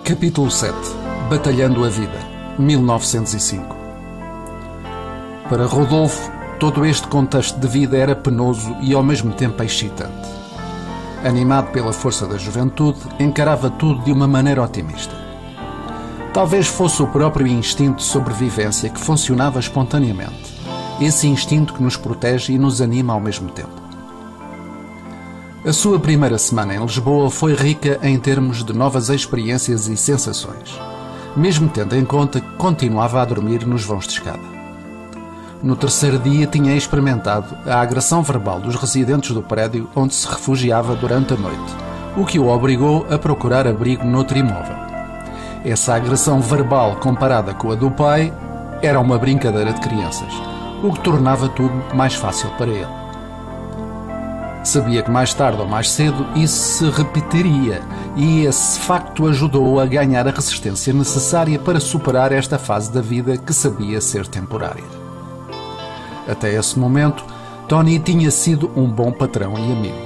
Capítulo 7. Batalhando a vida, 1905. Para Rodolfo, todo este contexto de vida era penoso e ao mesmo tempo excitante. Animado pela força da juventude, encarava tudo de uma maneira otimista. Talvez fosse o próprio instinto de sobrevivência que funcionava espontaneamente. Esse instinto que nos protege e nos anima ao mesmo tempo. A sua primeira semana em Lisboa foi rica em termos de novas experiências e sensações, mesmo tendo em conta que continuava a dormir nos vãos de escada. No terceiro dia tinha experimentado a agressão verbal dos residentes do prédio onde se refugiava durante a noite, o que o obrigou a procurar abrigo noutro imóvel. Essa agressão verbal comparada com a do pai era uma brincadeira de crianças, o que tornava tudo mais fácil para ele. Sabia que mais tarde ou mais cedo isso se repetiria e esse facto ajudou-o a ganhar a resistência necessária para superar esta fase da vida que sabia ser temporária. Até esse momento, Tony tinha sido um bom patrão e amigo.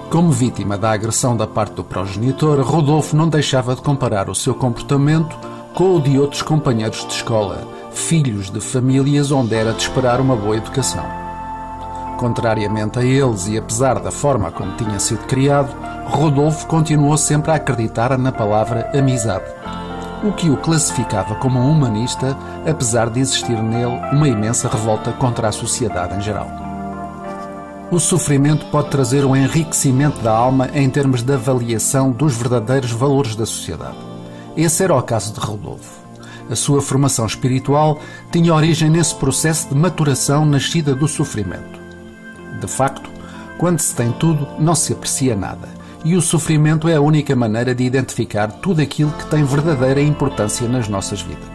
Como vítima da agressão da parte do progenitor, Rodolfo não deixava de comparar o seu comportamento com o de outros companheiros de escola, filhos de famílias onde era de esperar uma boa educação. Contrariamente a eles e apesar da forma como tinha sido criado, Rodolfo continuou sempre a acreditar na palavra amizade, o que o classificava como um humanista, apesar de existir nele uma imensa revolta contra a sociedade em geral. O sofrimento pode trazer um enriquecimento da alma em termos de avaliação dos verdadeiros valores da sociedade. Esse era o caso de Rodolfo. A sua formação espiritual tinha origem nesse processo de maturação nascida do sofrimento. De facto, quando se tem tudo, não se aprecia nada, e o sofrimento é a única maneira de identificar tudo aquilo que tem verdadeira importância nas nossas vidas.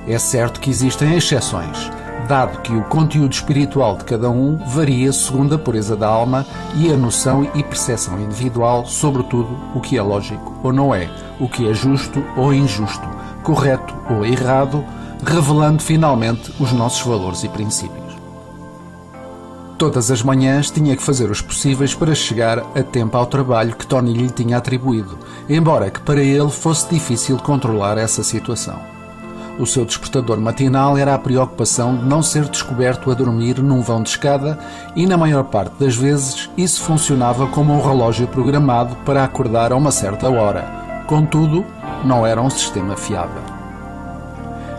É certo que existem exceções, dado que o conteúdo espiritual de cada um varia segundo a pureza da alma e a noção e percepção individual sobre tudo o que é lógico ou não é, o que é justo ou injusto, correto ou errado, revelando finalmente os nossos valores e princípios. Todas as manhãs tinha que fazer os possíveis para chegar a tempo ao trabalho que Tony lhe tinha atribuído, embora que para ele fosse difícil controlar essa situação. O seu despertador matinal era a preocupação de não ser descoberto a dormir num vão de escada e, na maior parte das vezes, isso funcionava como um relógio programado para acordar a uma certa hora. Contudo, não era um sistema fiável.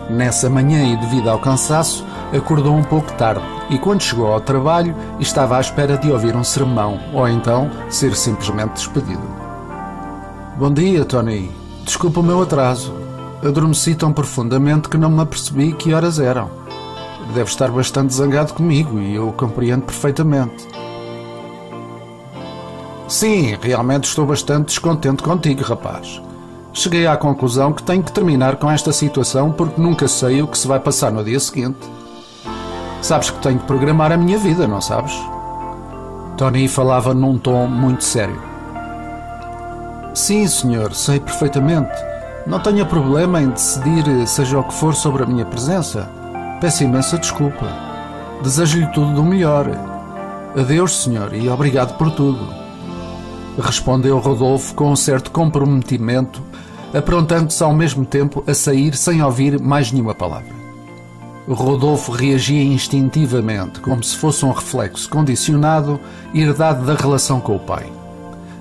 Nessa manhã e devido ao cansaço, acordou um pouco tarde e quando chegou ao trabalho estava à espera de ouvir um sermão ou então ser simplesmente despedido. Bom dia, Tony. Desculpa o meu atraso. Adormeci tão profundamente que não me apercebi que horas eram. Deve estar bastante zangado comigo e eu o compreendo perfeitamente. Sim, realmente estou bastante descontente contigo, rapaz. Cheguei à conclusão que tenho que terminar com esta situação porque nunca sei o que se vai passar no dia seguinte. Sabes que tenho que programar a minha vida, não sabes? Tony falava num tom muito sério. Sim, senhor, sei perfeitamente. Não tenho problema em decidir seja o que for sobre a minha presença. Peço imensa desculpa. Desejo-lhe tudo do melhor. Adeus, senhor, e obrigado por tudo. Respondeu Rodolfo com um certo comprometimento, aprontando-se ao mesmo tempo a sair sem ouvir mais nenhuma palavra. Rodolfo reagia instintivamente, como se fosse um reflexo condicionado, herdado da relação com o pai.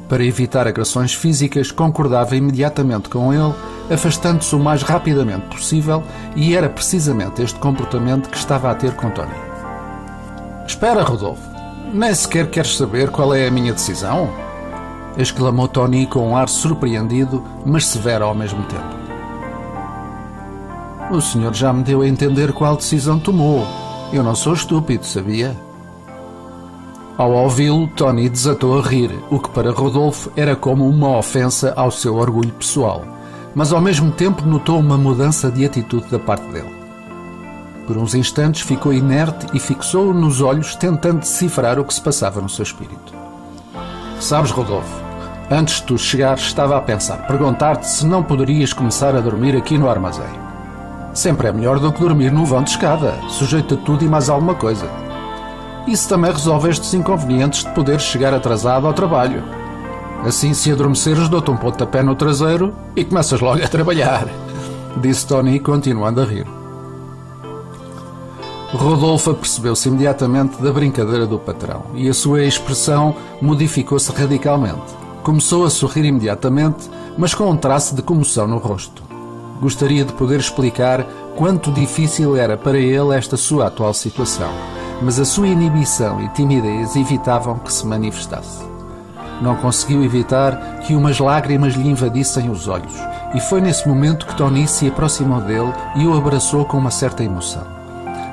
Para evitar agressões físicas, concordava imediatamente com ele, afastando-se o mais rapidamente possível, e era precisamente este comportamento que estava a ter com Tony. Espera, Rodolfo, nem sequer queres saber qual é a minha decisão? Exclamou Tony com um ar surpreendido, mas severo ao mesmo tempo. O senhor já me deu a entender qual decisão tomou. Eu não sou estúpido, sabia? Ao ouvi-lo, Tony desatou a rir, o que para Rodolfo era como uma ofensa ao seu orgulho pessoal, mas ao mesmo tempo notou uma mudança de atitude da parte dele. Por uns instantes ficou inerte e fixou-o nos olhos, tentando decifrar o que se passava no seu espírito. Sabes, Rodolfo, antes de tu chegares estava a pensar, perguntar-te se não poderias começar a dormir aqui no armazém. Sempre é melhor do que dormir num vão de escada, sujeito a tudo e mais alguma coisa. Isso também resolve estes inconvenientes de poder chegar atrasado ao trabalho. Assim, se adormeceres, dou-te um pontapé no traseiro e começas logo a trabalhar, disse Tony, continuando a rir. Rodolfo apercebeu-se imediatamente da brincadeira do patrão e a sua expressão modificou-se radicalmente. Começou a sorrir imediatamente, mas com um traço de comoção no rosto. Gostaria de poder explicar quanto difícil era para ele esta sua atual situação, mas a sua inibição e timidez evitavam que se manifestasse. Não conseguiu evitar que umas lágrimas lhe invadissem os olhos, e foi nesse momento que Tony se aproximou dele e o abraçou com uma certa emoção,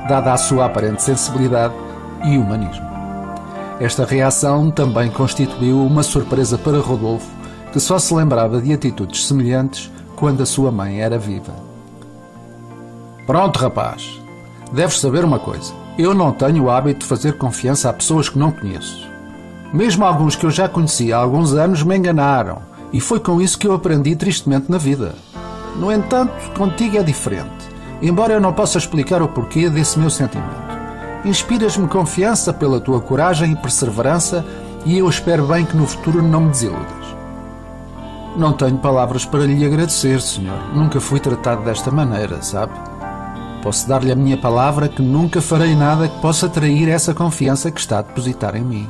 dada a sua aparente sensibilidade e humanismo. Esta reação também constituiu uma surpresa para Rodolfo, que só se lembrava de atitudes semelhantes quando a sua mãe era viva. Pronto, rapaz. Deves saber uma coisa. Eu não tenho o hábito de fazer confiança a pessoas que não conheço. Mesmo alguns que eu já conhecia há alguns anos me enganaram, e foi com isso que eu aprendi tristemente na vida. No entanto, contigo é diferente, embora eu não possa explicar o porquê desse meu sentimento. Inspiras-me confiança pela tua coragem e perseverança, e eu espero bem que no futuro não me desiludas. Não tenho palavras para lhe agradecer, senhor. Nunca fui tratado desta maneira, sabe? Posso dar-lhe a minha palavra que nunca farei nada que possa trair essa confiança que está a depositar em mim.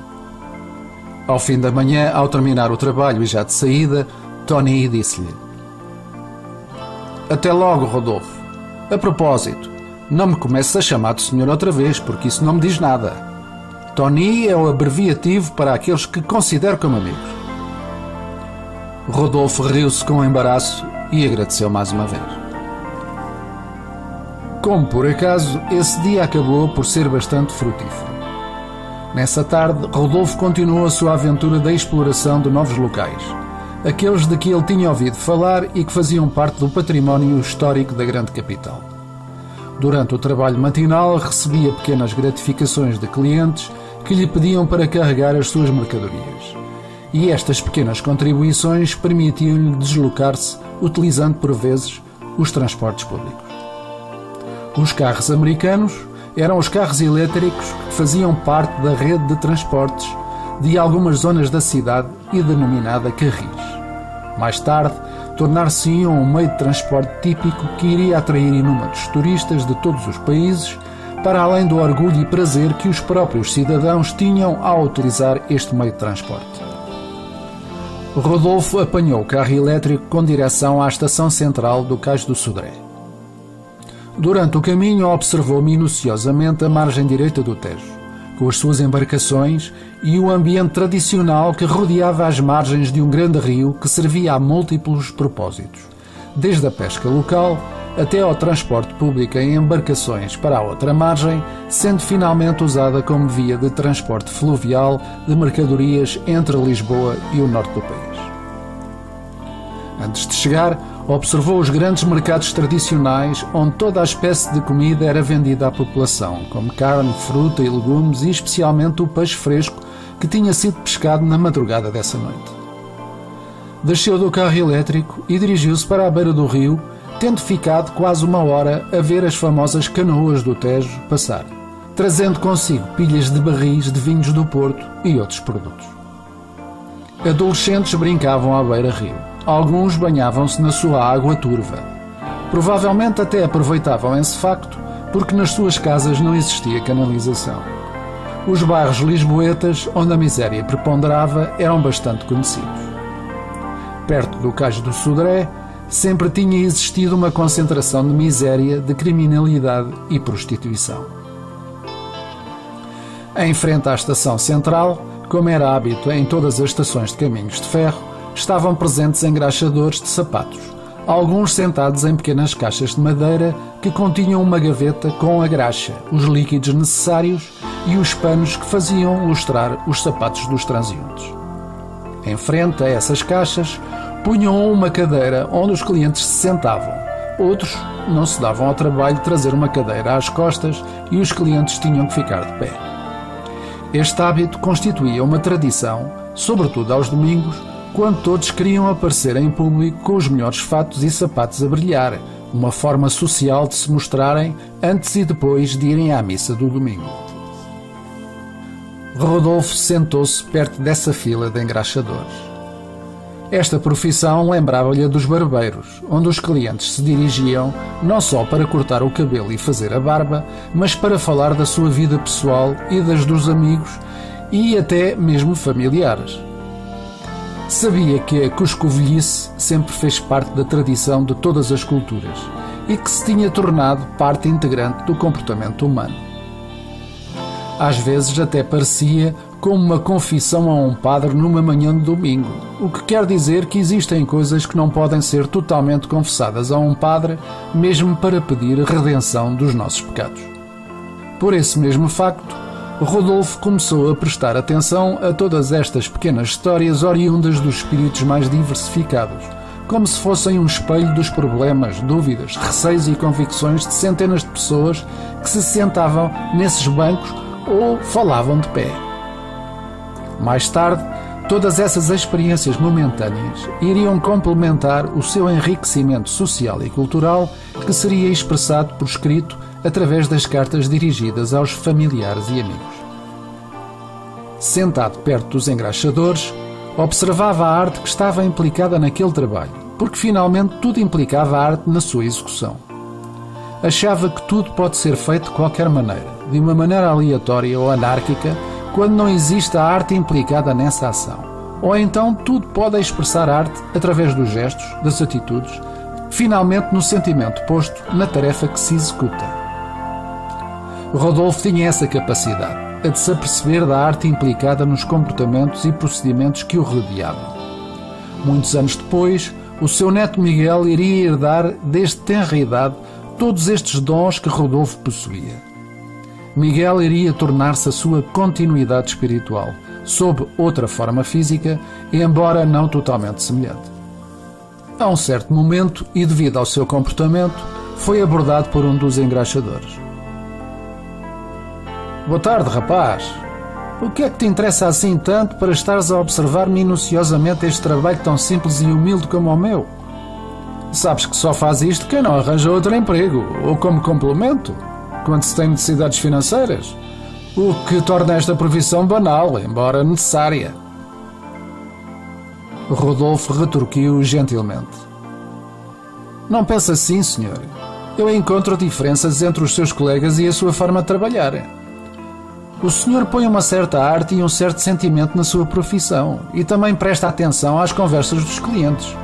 Ao fim da manhã, ao terminar o trabalho e já de saída, Tony disse-lhe: Até logo, Rodolfo. A propósito, não me comeces a chamar de senhor outra vez, porque isso não me diz nada. Tony é o abreviativo para aqueles que considero como amigos. Rodolfo riu-se com embaraço e agradeceu mais uma vez. Como por acaso, esse dia acabou por ser bastante frutífero. Nessa tarde, Rodolfo continuou a sua aventura da exploração de novos locais, aqueles de que ele tinha ouvido falar e que faziam parte do património histórico da grande capital. Durante o trabalho matinal, recebia pequenas gratificações de clientes que lhe pediam para carregar as suas mercadorias. E estas pequenas contribuições permitiam-lhe deslocar-se, utilizando por vezes os transportes públicos. Os carros americanos eram os carros elétricos que faziam parte da rede de transportes de algumas zonas da cidade e denominada carris. Mais tarde, tornar-se-iam um meio de transporte típico que iria atrair inúmeros turistas de todos os países, para além do orgulho e prazer que os próprios cidadãos tinham ao utilizar este meio de transporte. Rodolfo apanhou o carro elétrico com direção à estação central do Cais do Sodré. Durante o caminho observou minuciosamente a margem direita do Tejo, com as suas embarcações e o ambiente tradicional que rodeava as margens de um grande rio que servia a múltiplos propósitos, desde a pesca local até ao transporte público em embarcações para a outra margem, sendo finalmente usada como via de transporte fluvial de mercadorias entre Lisboa e o norte do país. Antes de chegar, observou os grandes mercados tradicionais onde toda a espécie de comida era vendida à população, como carne, fruta e legumes e especialmente o peixe fresco que tinha sido pescado na madrugada dessa noite. Desceu do carro elétrico e dirigiu-se para a beira do rio, tendo ficado quase uma hora a ver as famosas canoas do Tejo passar, trazendo consigo pilhas de barris de vinhos do Porto e outros produtos. Adolescentes brincavam à beira-rio. Alguns banhavam-se na sua água turva. Provavelmente até aproveitavam esse facto, porque nas suas casas não existia canalização. Os bairros lisboetas, onde a miséria preponderava, eram bastante conhecidos. Perto do Cais do Sodré, sempre tinha existido uma concentração de miséria, de criminalidade e prostituição. Em frente à estação central, como era hábito em todas as estações de caminhos de ferro, estavam presentes engraxadores de sapatos, alguns sentados em pequenas caixas de madeira que continham uma gaveta com a graxa, os líquidos necessários e os panos que faziam lustrar os sapatos dos transeuntes. Em frente a essas caixas, punham uma cadeira onde os clientes se sentavam. Outros não se davam ao trabalho de trazer uma cadeira às costas e os clientes tinham que ficar de pé. Este hábito constituía uma tradição, sobretudo aos domingos, quando todos queriam aparecer em público com os melhores fatos e sapatos a brilhar, uma forma social de se mostrarem antes e depois de irem à missa do domingo. Rodolfo sentou-se perto dessa fila de engraxadores. Esta profissão lembrava-lhe a dos barbeiros, onde os clientes se dirigiam não só para cortar o cabelo e fazer a barba, mas para falar da sua vida pessoal e das dos amigos e até mesmo familiares. Sabia que a cuscovelhice sempre fez parte da tradição de todas as culturas e que se tinha tornado parte integrante do comportamento humano. Às vezes até parecia como uma confissão a um padre numa manhã de domingo, o que quer dizer que existem coisas que não podem ser totalmente confessadas a um padre, mesmo para pedir a redenção dos nossos pecados. Por esse mesmo facto, Rodolfo começou a prestar atenção a todas estas pequenas histórias oriundas dos espíritos mais diversificados, como se fossem um espelho dos problemas, dúvidas, receios e convicções de centenas de pessoas que se sentavam nesses bancos ou falavam de pé. Mais tarde, todas essas experiências momentâneas iriam complementar o seu enriquecimento social e cultural, que seria expressado por escrito através das cartas dirigidas aos familiares e amigos. Sentado perto dos engraxadores, observava a arte que estava implicada naquele trabalho, porque finalmente tudo implicava a arte na sua execução. Achava que tudo pode ser feito de qualquer maneira, de uma maneira aleatória ou anárquica, quando não existe a arte implicada nessa ação. Ou então tudo pode expressar arte através dos gestos, das atitudes, finalmente no sentimento posto na tarefa que se executa. Rodolfo tinha essa capacidade, a de se aperceber da arte implicada nos comportamentos e procedimentos que o rodeavam. Muitos anos depois, o seu neto Miguel iria herdar desde tenra idade todos estes dons que Rodolfo possuía. Miguel iria tornar-se a sua continuidade espiritual, sob outra forma física, embora não totalmente semelhante. A um certo momento, e devido ao seu comportamento, foi abordado por um dos engraxadores. Boa tarde, rapaz. O que é que te interessa assim tanto para estares a observar minuciosamente este trabalho tão simples e humilde como o meu? Sabes que só faz isto quem não arranja outro emprego, ou como complemento, quando se tem necessidades financeiras, o que torna esta profissão banal, embora necessária. Rodolfo retorquiu gentilmente. Não pense assim, senhor. Eu encontro diferenças entre os seus colegas e a sua forma de trabalhar. O senhor põe uma certa arte e um certo sentimento na sua profissão e também presta atenção às conversas dos clientes.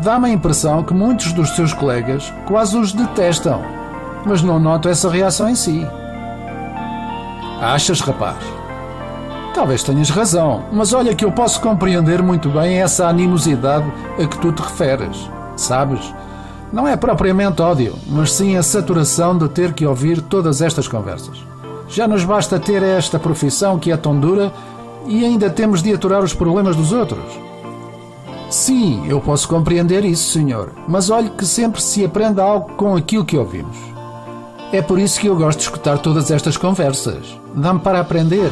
Dá-me a impressão que muitos dos seus colegas quase os detestam, mas não noto essa reação em si. Achas, rapaz? Talvez tenhas razão, mas olha que eu posso compreender muito bem essa animosidade a que tu te referes. Sabes? Não é propriamente ódio, mas sim a saturação de ter que ouvir todas estas conversas. Já nos basta ter esta profissão que é tão dura e ainda temos de aturar os problemas dos outros. Sim, eu posso compreender isso, senhor, mas olhe que sempre se aprende algo com aquilo que ouvimos. É por isso que eu gosto de escutar todas estas conversas. Dá-me para aprender.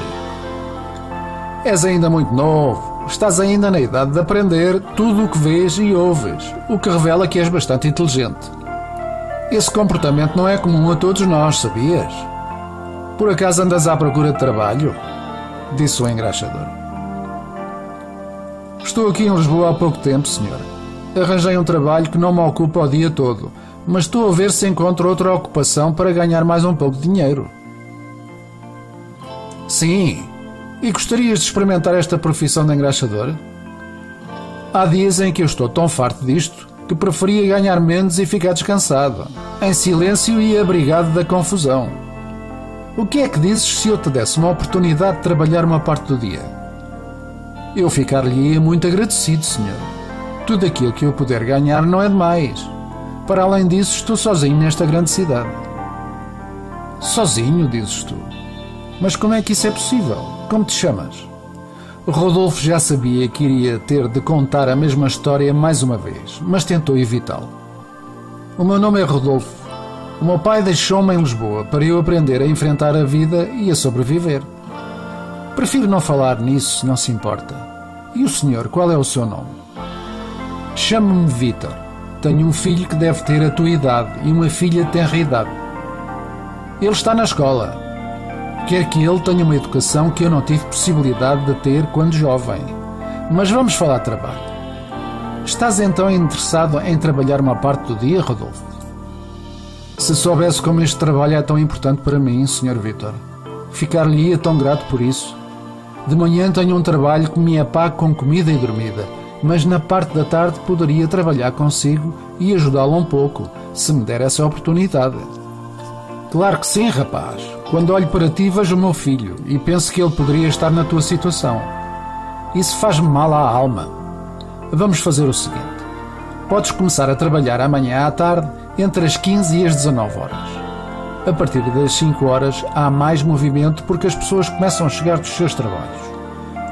És ainda muito novo, estás ainda na idade de aprender tudo o que vês e ouves, o que revela que és bastante inteligente. Esse comportamento não é comum a todos nós, sabias? Por acaso andas à procura de trabalho? Disse o engraxador. Estou aqui em Lisboa há pouco tempo, senhor. Arranjei um trabalho que não me ocupa o dia todo, mas estou a ver se encontro outra ocupação para ganhar mais um pouco de dinheiro. Sim, e gostarias de experimentar esta profissão de engraxador? Há dias em que eu estou tão farto disto que preferia ganhar menos e ficar descansado, em silêncio e abrigado da confusão. O que é que dizes se eu te desse uma oportunidade de trabalhar uma parte do dia? Eu ficar-lhe muito agradecido, senhor. Tudo aquilo que eu puder ganhar não é demais. Para além disso, estou sozinho nesta grande cidade. Sozinho, dizes tu? Mas como é que isso é possível? Como te chamas? Rodolfo já sabia que iria ter de contar a mesma história mais uma vez, mas tentou evitá-lo. O meu nome é Rodolfo. O meu pai deixou-me em Lisboa para eu aprender a enfrentar a vida e a sobreviver. Prefiro não falar nisso, se não se importa. E o senhor, qual é o seu nome? Chamo-me Vítor. Tenho um filho que deve ter a tua idade e uma filha de tenra idade. Ele está na escola. Quer que ele tenha uma educação que eu não tive possibilidade de ter quando jovem. Mas vamos falar de trabalho. Estás então interessado em trabalhar uma parte do dia, Rodolfo? Se soubesse como este trabalho é tão importante para mim, Sr. Vítor, ficar-lhe-ia tão grato por isso. De manhã tenho um trabalho que me é pago com comida e dormida, mas na parte da tarde poderia trabalhar consigo e ajudá-lo um pouco, se me der essa oportunidade. Claro que sim, rapaz. Quando olho para ti vejo o meu filho e penso que ele poderia estar na tua situação. Isso faz-me mal à alma. Vamos fazer o seguinte. Podes começar a trabalhar amanhã à tarde entre as 15 e as 19 horas. A partir das 5 horas há mais movimento porque as pessoas começam a chegar dos seus trabalhos.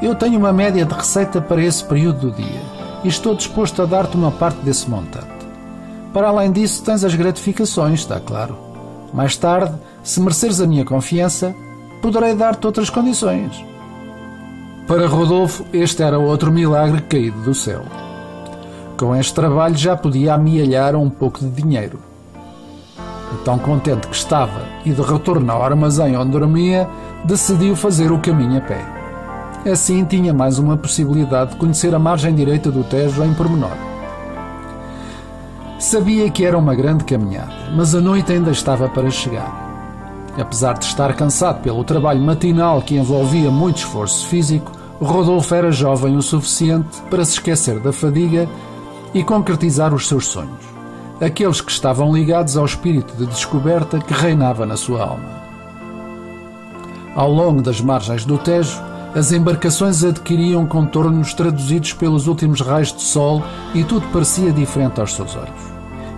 Eu tenho uma média de receita para esse período do dia e estou disposto a dar-te uma parte desse montante. Para além disso, tens as gratificações, está claro. Mais tarde, se mereceres a minha confiança, poderei dar-te outras condições. Para Rodolfo, este era outro milagre caído do céu. Com este trabalho já podia amealhar um pouco de dinheiro. Tão contente que estava e de retorno ao armazém onde dormia, decidiu fazer o caminho a pé. Assim tinha mais uma possibilidade de conhecer a margem direita do Tejo em pormenor. Sabia que era uma grande caminhada, mas a noite ainda estava para chegar. Apesar de estar cansado pelo trabalho matinal que envolvia muito esforço físico, Rodolfo era jovem o suficiente para se esquecer da fadiga e concretizar os seus sonhos, aqueles que estavam ligados ao espírito de descoberta que reinava na sua alma. Ao longo das margens do Tejo, as embarcações adquiriam contornos traduzidos pelos últimos raios de sol e tudo parecia diferente aos seus olhos.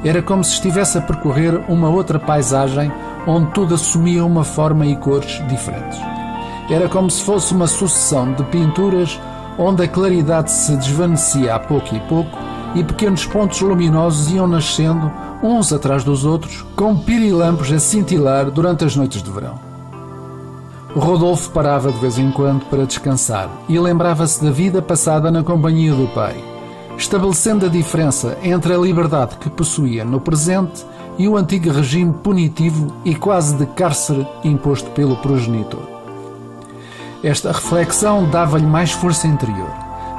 Era como se estivesse a percorrer uma outra paisagem onde tudo assumia uma forma e cores diferentes. Era como se fosse uma sucessão de pinturas onde a claridade se desvanecia a pouco e pouco e pequenos pontos luminosos iam nascendo uns atrás dos outros, como pirilampos a cintilar durante as noites de verão. Rodolfo parava de vez em quando para descansar e lembrava-se da vida passada na companhia do pai, estabelecendo a diferença entre a liberdade que possuía no presente e o antigo regime punitivo e quase de cárcere imposto pelo progenitor. Esta reflexão dava-lhe mais força interior,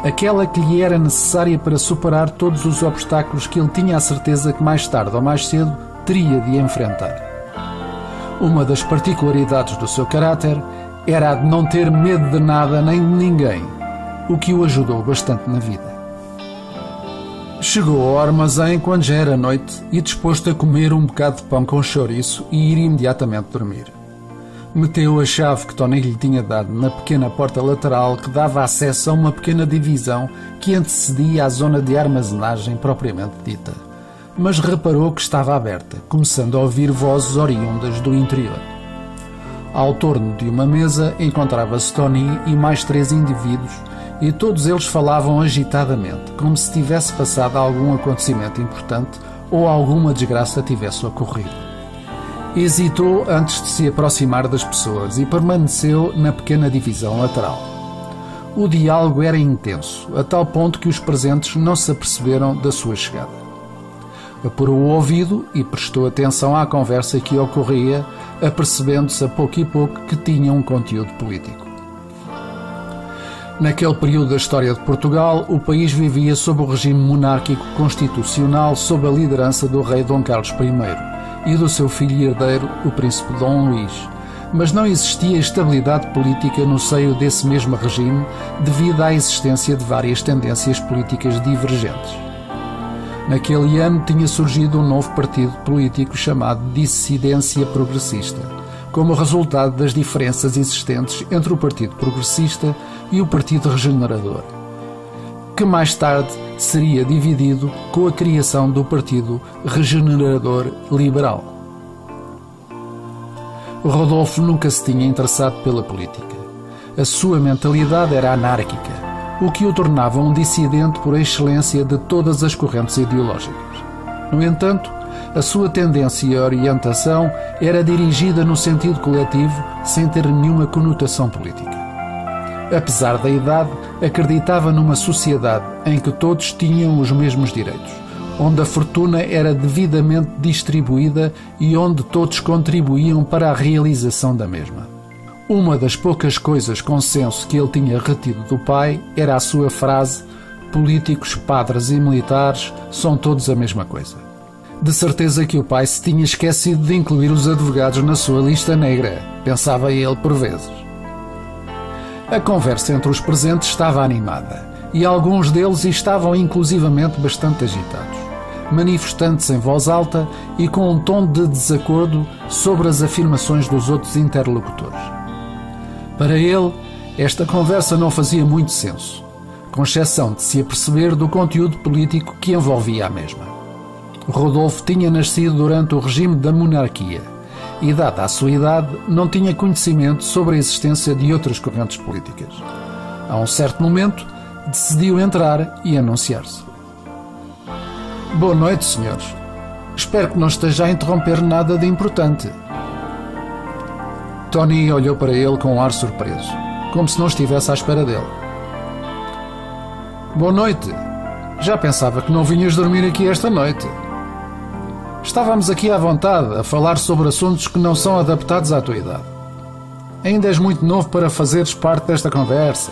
aquela que lhe era necessária para superar todos os obstáculos que ele tinha a certeza que mais tarde ou mais cedo teria de enfrentar. Uma das particularidades do seu caráter era a de não ter medo de nada nem de ninguém, o que o ajudou bastante na vida. Chegou ao armazém quando já era noite e disposto a comer um bocado de pão com chouriço e ir imediatamente dormir. Meteu a chave que Tony lhe tinha dado na pequena porta lateral que dava acesso a uma pequena divisão que antecedia a zona de armazenagem propriamente dita, mas reparou que estava aberta, começando a ouvir vozes oriundas do interior. Ao torno de uma mesa encontrava-se Tony e mais 3 indivíduos e todos eles falavam agitadamente, como se tivesse passado algum acontecimento importante ou alguma desgraça tivesse ocorrido. Hesitou antes de se aproximar das pessoas e permaneceu na pequena divisão lateral. O diálogo era intenso, a tal ponto que os presentes não se aperceberam da sua chegada. Apurou o ouvido e prestou atenção à conversa que ocorria, apercebendo-se a pouco e pouco que tinha um conteúdo político. Naquele período da história de Portugal, o país vivia sob o regime monárquico constitucional sob a liderança do rei Dom Carlos I e do seu filho e herdeiro, o príncipe Dom Luís, mas não existia estabilidade política no seio desse mesmo regime devido à existência de várias tendências políticas divergentes. Naquele ano tinha surgido um novo partido político chamado Dissidência Progressista, como resultado das diferenças existentes entre o Partido Progressista e o Partido Regenerador, que mais tarde seria dividido com a criação do Partido Regenerador Liberal. Rodolfo nunca se tinha interessado pela política. A sua mentalidade era anárquica, o que o tornava um dissidente por excelência de todas as correntes ideológicas. No entanto, a sua tendência e orientação era dirigida no sentido coletivo, sem ter nenhuma conotação política. Apesar da idade, acreditava numa sociedade em que todos tinham os mesmos direitos, onde a fortuna era devidamente distribuída e onde todos contribuíam para a realização da mesma. Uma das poucas coisas com senso que ele tinha retido do pai era a sua frase: políticos, padres e militares são todos a mesma coisa. De certeza que o pai se tinha esquecido de incluir os advogados na sua lista negra, pensava ele por vezes. A conversa entre os presentes estava animada, e alguns deles estavam inclusivamente bastante agitados, manifestando-se em voz alta e com um tom de desacordo sobre as afirmações dos outros interlocutores. Para ele, esta conversa não fazia muito senso, com exceção de se aperceber do conteúdo político que envolvia a mesma. Rodolfo tinha nascido durante o regime da monarquia e, dada a sua idade, não tinha conhecimento sobre a existência de outras correntes políticas. A um certo momento, decidiu entrar e anunciar-se. Boa noite, senhores. Espero que não esteja a interromper nada de importante. Tony olhou para ele com um ar surpreso, como se não estivesse à espera dele. Boa noite. Já pensava que não vinhas dormir aqui esta noite. Estávamos aqui à vontade a falar sobre assuntos que não são adaptados à tua idade. Ainda és muito novo para fazeres parte desta conversa.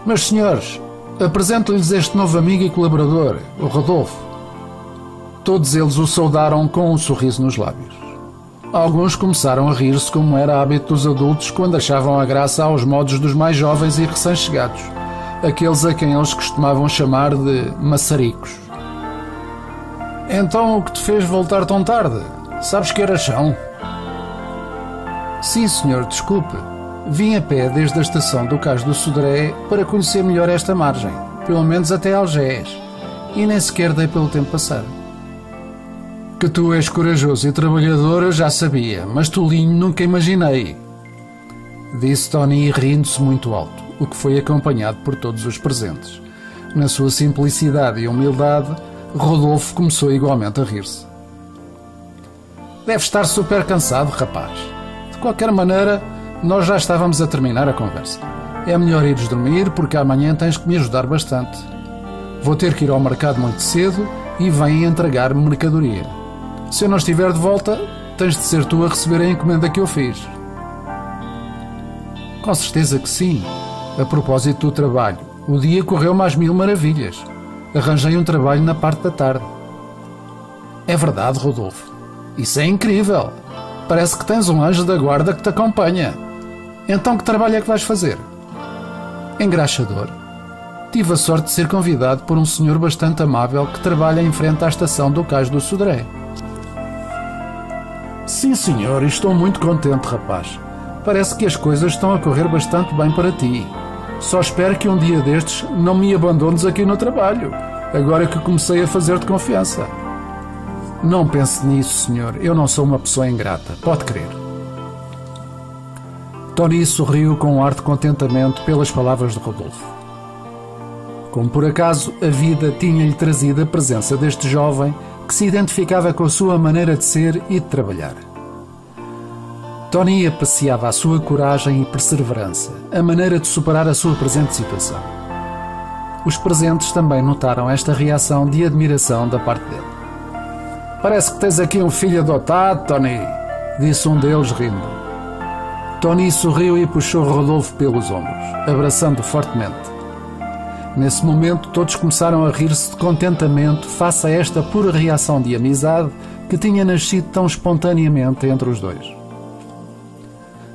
Mas, senhores, apresento-lhes este novo amigo e colaborador, o Rodolfo. Todos eles o saudaram com um sorriso nos lábios. Alguns começaram a rir-se, como era hábito dos adultos quando achavam a graça aos modos dos mais jovens e recém-chegados, aqueles a quem eles costumavam chamar de maçaricos. Então o que te fez voltar tão tarde? Sabes que horas são? Sim, senhor, desculpe. Vim a pé desde a estação do Cais do Sodré para conhecer melhor esta margem, pelo menos até Algés, e nem sequer dei pelo tempo passar. Que tu és corajoso e trabalhador eu já sabia, mas tolinho nunca imaginei, disse Tony rindo-se muito alto, o que foi acompanhado por todos os presentes. Na sua simplicidade e humildade, Rodolfo começou igualmente a rir-se. Deve estar super cansado, rapaz. De qualquer maneira, nós já estávamos a terminar a conversa. É melhor ires dormir porque amanhã tens que me ajudar bastante. Vou ter que ir ao mercado muito cedo e vem entregar mercadoria. Se eu não estiver de volta, tens de ser tu a receber a encomenda que eu fiz. Com certeza que sim. A propósito do trabalho, o dia correu-me às mil maravilhas. Arranjei um trabalho na parte da tarde. É verdade, Rodolfo. Isso é incrível. Parece que tens um anjo da guarda que te acompanha. Então que trabalho é que vais fazer? Engraxador. Tive a sorte de ser convidado por um senhor bastante amável que trabalha em frente à estação do Cais do Sodré. Sim, senhor, e estou muito contente, rapaz. Parece que as coisas estão a correr bastante bem para ti. Só espero que um dia destes não me abandones aqui no trabalho, agora que comecei a fazer-te confiança. Não pense nisso, senhor. Eu não sou uma pessoa ingrata. Pode crer. Tony sorriu com um ar de contentamento pelas palavras de Rodolfo. Como por acaso a vida tinha-lhe trazido a presença deste jovem que se identificava com a sua maneira de ser e de trabalhar. Tony apreciava a sua coragem e perseverança, a maneira de superar a sua presente situação. Os presentes também notaram esta reação de admiração da parte dele. Parece que tens aqui um filho adotado, Tony, disse um deles rindo. Tony sorriu e puxou Rodolfo pelos ombros, abraçando-o fortemente. Nesse momento todos começaram a rir-se de contentamento face a esta pura reação de amizade que tinha nascido tão espontaneamente entre os dois.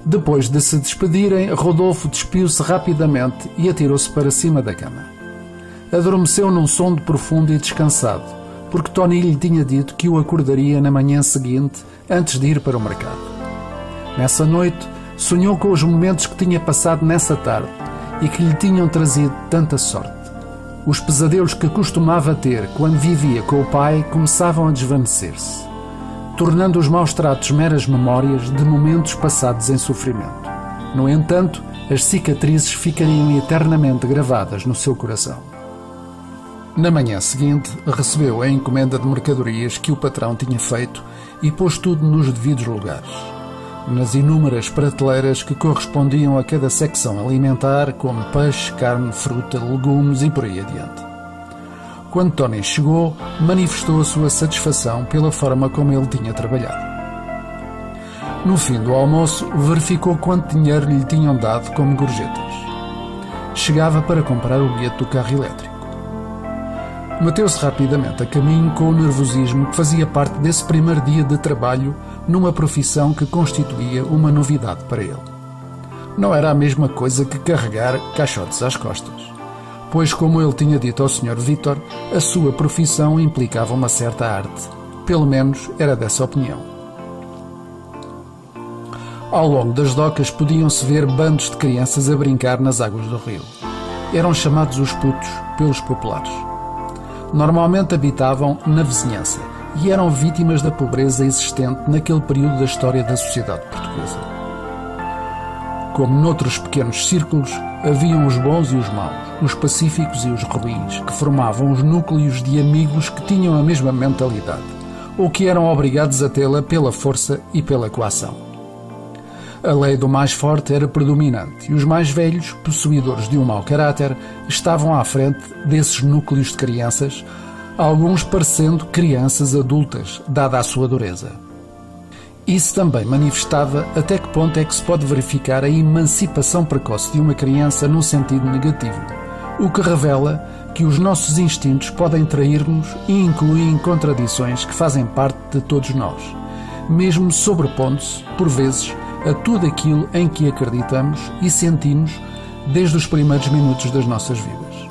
Depois de se despedirem, Rodolfo despiu-se rapidamente e atirou-se para cima da cama. Adormeceu num sono profundo e descansado, porque Tony lhe tinha dito que o acordaria na manhã seguinte, antes de ir para o mercado. Nessa noite, sonhou com os momentos que tinha passado nessa tarde e que lhe tinham trazido tanta sorte. Os pesadelos que costumava ter quando vivia com o pai começavam a desvanecer-se, tornando os maus tratos meras memórias de momentos passados em sofrimento. No entanto, as cicatrizes ficariam eternamente gravadas no seu coração. Na manhã seguinte, recebeu a encomenda de mercadorias que o patrão tinha feito e pôs tudo nos devidos lugares, nas inúmeras prateleiras que correspondiam a cada secção alimentar, como peixe, carne, fruta, legumes e por aí adiante. Quando Tony chegou, manifestou a sua satisfação pela forma como ele tinha trabalhado. No fim do almoço, verificou quanto dinheiro lhe tinham dado como gorjetas. chegava para comprar o bilhete do carro elétrico. Meteu-se rapidamente a caminho com o nervosismo que fazia parte desse primeiro dia de trabalho numa profissão que constituía uma novidade para ele. Não era a mesma coisa que carregar caixotes às costas, pois, como ele tinha dito ao Sr. Vítor, a sua profissão implicava uma certa arte. Pelo menos era dessa opinião. Ao longo das docas podiam-se ver bandos de crianças a brincar nas águas do rio. Eram chamados os putos pelos populares. Normalmente habitavam na vizinhança e eram vítimas da pobreza existente naquele período da história da sociedade portuguesa. Como noutros pequenos círculos, haviam os bons e os maus, os pacíficos e os ruins, que formavam os núcleos de amigos que tinham a mesma mentalidade, ou que eram obrigados a tê-la pela força e pela coação. A lei do mais forte era predominante e os mais velhos, possuidores de um mau caráter, estavam à frente desses núcleos de crianças, alguns parecendo crianças adultas, dada a sua dureza. Isso também manifestava até que ponto é que se pode verificar a emancipação precoce de uma criança num sentido negativo, o que revela que os nossos instintos podem trair-nos e incluem contradições que fazem parte de todos nós, mesmo sobrepondo-se, por vezes, a tudo aquilo em que acreditamos e sentimos desde os primeiros minutos das nossas vidas.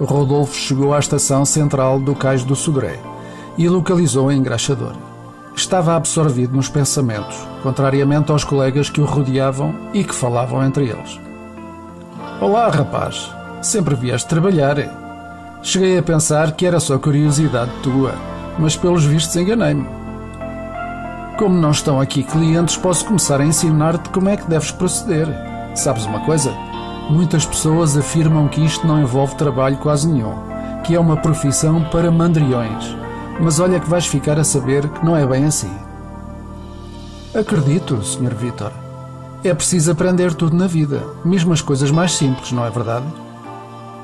Rodolfo chegou à estação central do Cais do Sodré e localizou a engraxadora. Estava absorvido nos pensamentos, contrariamente aos colegas que o rodeavam e que falavam entre eles. "Olá, rapaz, sempre vieste trabalhar. Cheguei a pensar que era só curiosidade tua, mas pelos vistos enganei-me. Como não estão aqui clientes, posso começar a ensinar-te como é que deves proceder. Sabes uma coisa? Muitas pessoas afirmam que isto não envolve trabalho quase nenhum, que é uma profissão para mandriões. Mas olha que vais ficar a saber que não é bem assim." "Acredito, Sr. Vítor. É preciso aprender tudo na vida, mesmo as coisas mais simples, não é verdade?"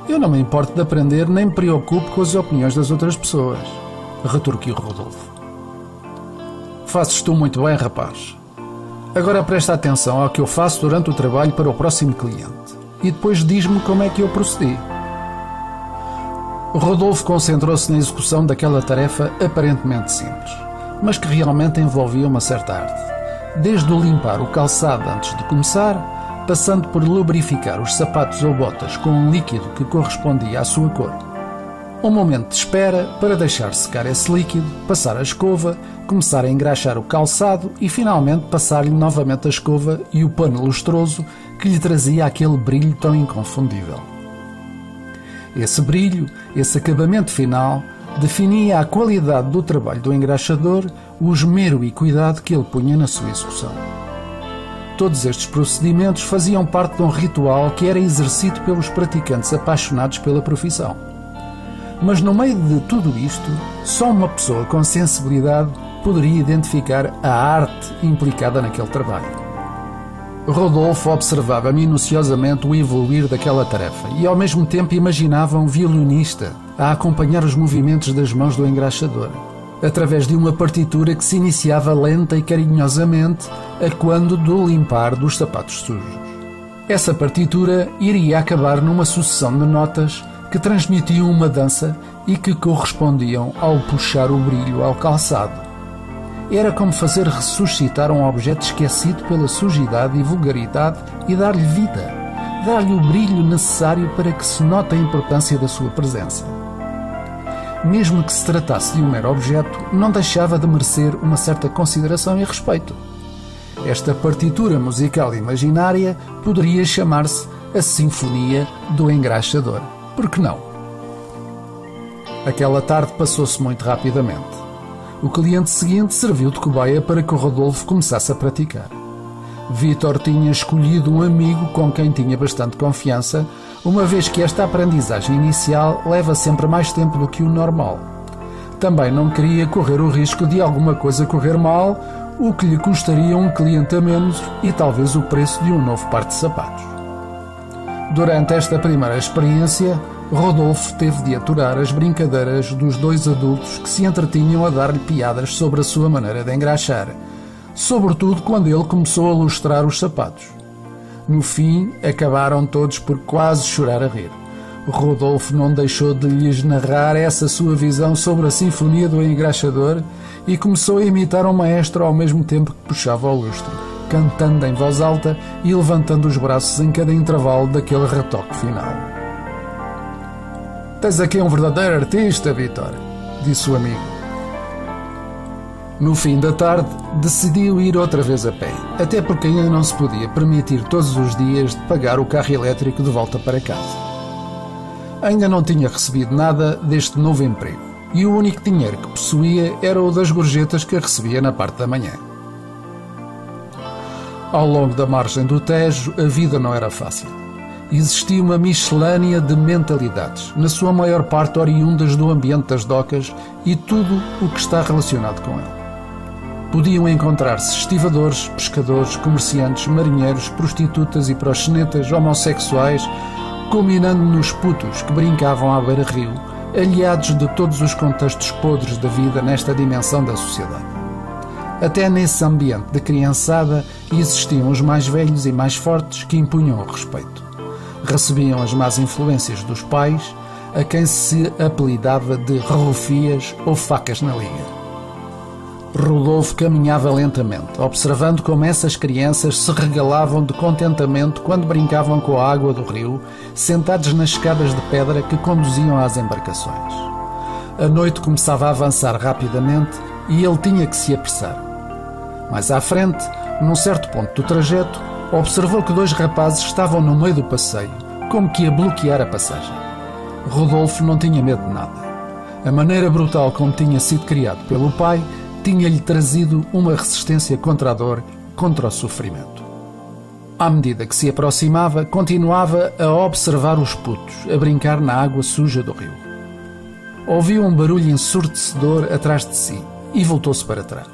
"Eu não me importo de aprender nem me preocupo com as opiniões das outras pessoas", retorquiu Rodolfo. "Fazes tu muito bem, rapaz. Agora presta atenção ao que eu faço durante o trabalho para o próximo cliente e depois diz-me como é que eu procedi." Rodolfo concentrou-se na execução daquela tarefa aparentemente simples, mas que realmente envolvia uma certa arte. Desde o limpar o calçado antes de começar, passando por lubrificar os sapatos ou botas com um líquido que correspondia à sua cor. Um momento de espera para deixar secar esse líquido, passar a escova, começar a engraxar o calçado e finalmente passar-lhe novamente a escova e o pano lustroso que lhe trazia aquele brilho tão inconfundível. Esse brilho, esse acabamento final, definia a qualidade do trabalho do engraxador, o esmero e cuidado que ele punha na sua execução. Todos estes procedimentos faziam parte de um ritual que era exercido pelos praticantes apaixonados pela profissão. Mas no meio de tudo isto, só uma pessoa com sensibilidade poderia identificar a arte implicada naquele trabalho. Rodolfo observava minuciosamente o evoluir daquela tarefa e ao mesmo tempo imaginava um violinista a acompanhar os movimentos das mãos do engraxador, através de uma partitura que se iniciava lenta e carinhosamente a quando do limpar dos sapatos sujos. Essa partitura iria acabar numa sucessão de notas que transmitiam uma dança e que correspondiam ao puxar o brilho ao calçado. Era como fazer ressuscitar um objeto esquecido pela sujidade e vulgaridade e dar-lhe vida, dar-lhe o brilho necessário para que se note a importância da sua presença. Mesmo que se tratasse de um mero objeto, não deixava de merecer uma certa consideração e respeito. Esta partitura musical imaginária poderia chamar-se a Sinfonia do Engraxador. Por que não? Aquela tarde passou-se muito rapidamente. O cliente seguinte serviu de cobaia para que o Rodolfo começasse a praticar. Vítor tinha escolhido um amigo com quem tinha bastante confiança, uma vez que esta aprendizagem inicial leva sempre mais tempo do que o normal. Também não queria correr o risco de alguma coisa correr mal, o que lhe custaria um cliente a menos e talvez o preço de um novo par de sapatos. Durante esta primeira experiência, Rodolfo teve de aturar as brincadeiras dos dois adultos que se entretinham a dar-lhe piadas sobre a sua maneira de engraxar, sobretudo quando ele começou a lustrar os sapatos. No fim, acabaram todos por quase chorar a rir. Rodolfo não deixou de lhes narrar essa sua visão sobre a Sinfonia do Engraxador e começou a imitar um maestro ao mesmo tempo que puxava o lustro, cantando em voz alta e levantando os braços em cada intervalo daquele retoque final. "Tens aqui um verdadeiro artista, Vítor", disse o amigo. No fim da tarde, decidiu ir outra vez a pé, até porque ainda não se podia permitir todos os dias de pagar o carro elétrico de volta para casa. Ainda não tinha recebido nada deste novo emprego e o único dinheiro que possuía era o das gorjetas que recebia na parte da manhã. Ao longo da margem do Tejo, a vida não era fácil. Existia uma miscelânea de mentalidades, na sua maior parte oriundas do ambiente das docas e tudo o que está relacionado com ele. Podiam encontrar-se estivadores, pescadores, comerciantes, marinheiros, prostitutas e proxenetas, homossexuais, culminando nos putos que brincavam à beira-rio, aliados de todos os contextos podres da vida nesta dimensão da sociedade. Até nesse ambiente de criançada existiam os mais velhos e mais fortes que impunham o respeito. Recebiam as más influências dos pais, a quem se apelidava de rufias ou facas na liga. Rodolfo caminhava lentamente, observando como essas crianças se regalavam de contentamento quando brincavam com a água do rio, sentados nas escadas de pedra que conduziam às embarcações. A noite começava a avançar rapidamente e ele tinha que se apressar. Mais à frente, num certo ponto do trajeto, observou que 2 rapazes estavam no meio do passeio, como que a bloquear a passagem. Rodolfo não tinha medo de nada. A maneira brutal como tinha sido criado pelo pai tinha-lhe trazido uma resistência contra a dor, contra o sofrimento. À medida que se aproximava, continuava a observar os putos, a brincar na água suja do rio. Ouviu um barulho ensurdecedor atrás de si e voltou-se para trás.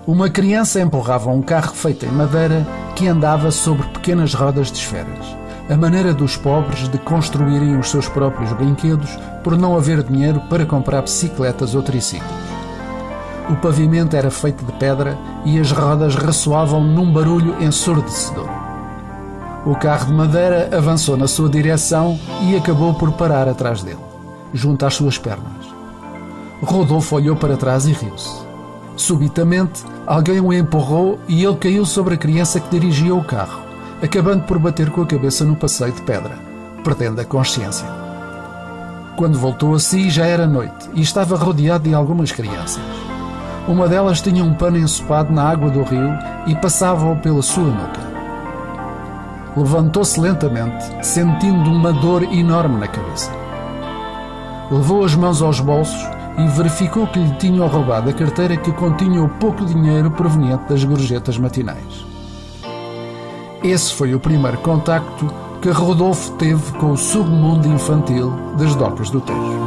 Uma criança empurrava um carro feito em madeira que andava sobre pequenas rodas de esferas, a maneira dos pobres de construírem os seus próprios brinquedos por não haver dinheiro para comprar bicicletas ou triciclos. O pavimento era feito de pedra e as rodas ressoavam num barulho ensurdecedor. O carro de madeira avançou na sua direção e acabou por parar atrás dele, junto às suas pernas. Rodolfo olhou para trás e riu-se. Subitamente, alguém o empurrou e ele caiu sobre a criança que dirigia o carro, acabando por bater com a cabeça no passeio de pedra, perdendo a consciência. Quando voltou a si, já era noite e estava rodeado de algumas crianças. Uma delas tinha um pano ensopado na água do rio e passava-o pela sua nuca. Levantou-se lentamente, sentindo uma dor enorme na cabeça. Levou as mãos aos bolsos e verificou que lhe tinham roubado a carteira que continha o pouco dinheiro proveniente das gorjetas matinais. Esse foi o primeiro contacto que Rodolfo teve com o submundo infantil das docas do Tejo.